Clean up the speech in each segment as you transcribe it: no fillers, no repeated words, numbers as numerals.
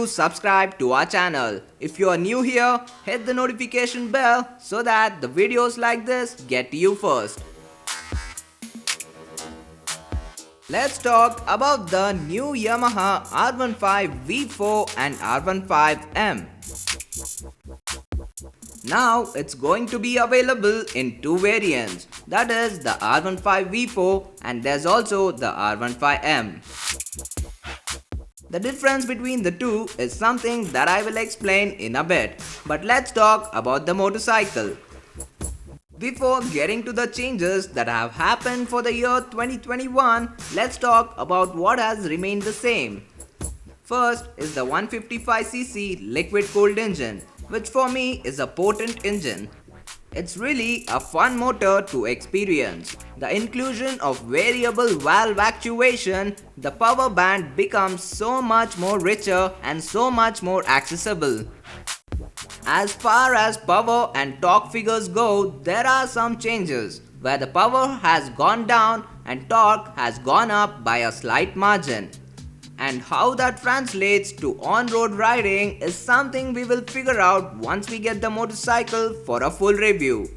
to subscribe to our channel. If you are new here, hit the notification bell so that the videos like this get to you first. Let's talk about the new Yamaha R15 V4 and R15M. Now it's going to be available in two variants, that is the R15 V4 and there's also the R15M. The difference between the two is something that I will explain in a bit, but let's talk about the motorcycle. Before getting to the changes that have happened for the year 2021, let's talk about what has remained the same. First is the 155cc liquid cooled engine, which for me is a potent engine. It's really a fun motor to experience. The inclusion of variable valve actuation, the power band becomes so much more richer and so much more accessible. As far as power and torque figures go, there are some changes where the power has gone down and torque has gone up by a slight margin. And how that translates to on-road riding is something we will figure out once we get the motorcycle for a full review.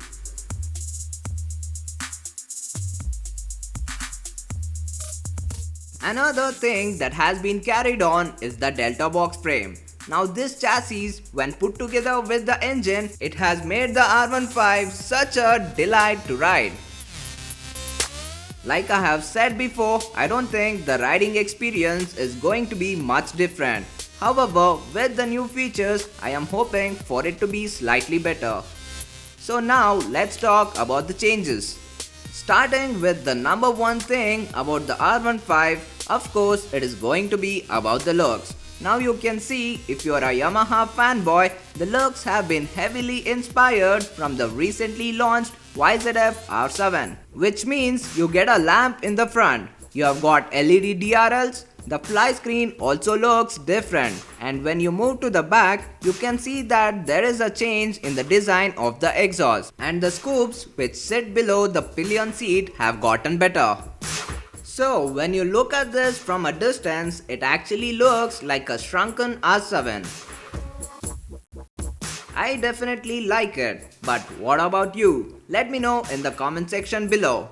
Another thing that has been carried on is the Delta box frame. Now this chassis, when put together with the engine, it has made the R15 such a delight to ride. Like I have said before, I don't think the riding experience is going to be much different. However, with the new features, I am hoping for it to be slightly better. So now let's talk about the changes. Starting with the number one thing about the R15, of course it is going to be about the looks. Now you can see, if you are a Yamaha fanboy, the looks have been heavily inspired from the recently launched YZF R7, which means you get a lamp in the front, you have got LED DRLs, the fly screen also looks different, and when you move to the back, you can see that there is a change in the design of the exhaust, and the scoops which sit below the pillion seat have gotten better. So when you look at this from a distance, it actually looks like a shrunken R7. I definitely like it, but what about you? Let me know in the comment section below.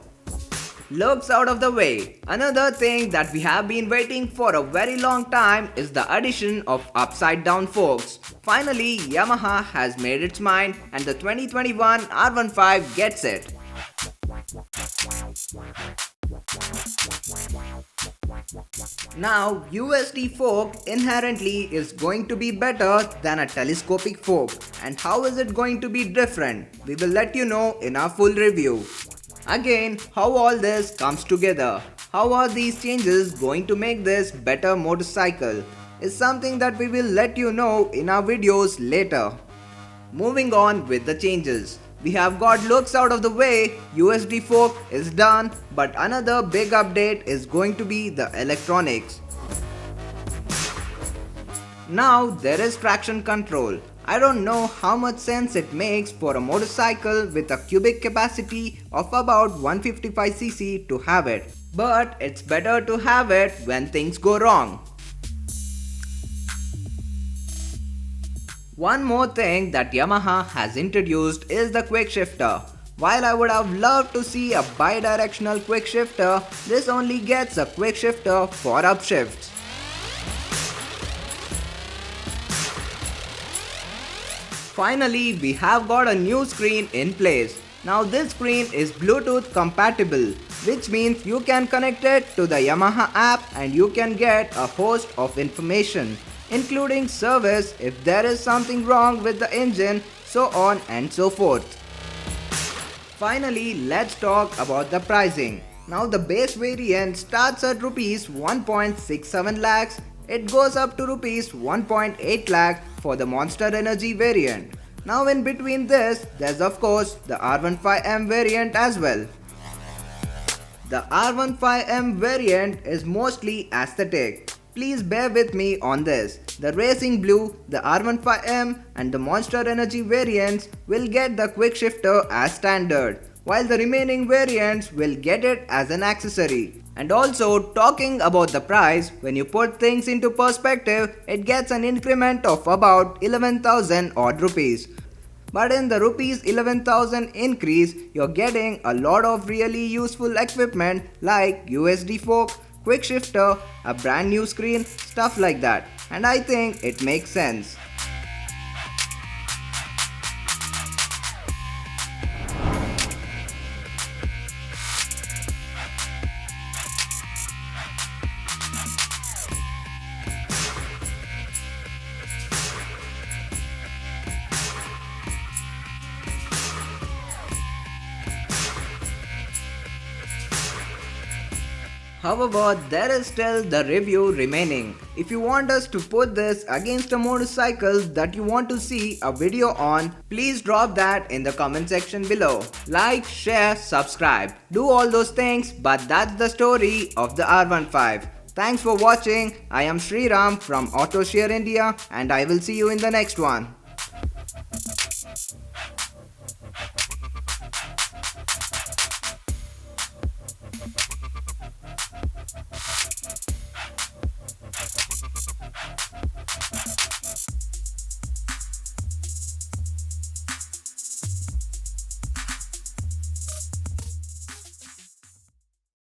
Looks out of the way. Another thing that we have been waiting for a very long time is the addition of upside down forks. Finally, Yamaha has made its mind and the 2021 R15 gets it. Now, USD fork inherently is going to be better than a telescopic fork. And how is it going to be different? We will let you know in our full review. Again, how all this comes together. How are these changes going to make this better motorcycle? Is something that we will let you know in our videos later. Moving on with the changes. We have got looks out of the way, USD fork is done, but another big update is going to be the electronics. Now there is traction control. I don't know how much sense it makes for a motorcycle with a cubic capacity of about 155cc to have it, but it's better to have it when things go wrong. One more thing that Yamaha has introduced is the quick shifter. While I would have loved to see a bi-directional quick shifter, this only gets a quick shifter for upshifts. Finally, we have got a new screen in place. Now this screen is Bluetooth compatible, which means you can connect it to the Yamaha app and you can get a host of information, including service if there is something wrong with the engine, so on and so forth. Finally, let's talk about the pricing. Now the base variant starts at Rs 1.67 lakhs, it goes up to Rs 1.8 lakh for the Monster Energy variant. Now in between this, there's of course the R15M variant as well. The R15M variant is mostly aesthetic. Please bear with me on this. The Racing Blue, the R15M and the Monster Energy variants will get the quick shifter as standard, while the remaining variants will get it as an accessory. And also, talking about the price, when you put things into perspective, it gets an increment of about 11,000 odd rupees. But in the rupees 11,000 increase, you're getting a lot of really useful equipment like USD fork, quick shifter, a brand new screen, stuff like that. And I think it makes sense. However, there is still the review remaining. If you want us to put this against a motorcycle that you want to see a video on, please drop that in the comment section below. Like, share, subscribe. Do all those things, but that's the story of the R15. Thanks for watching. I am Sriram from AutoShare India and I will see you in the next one.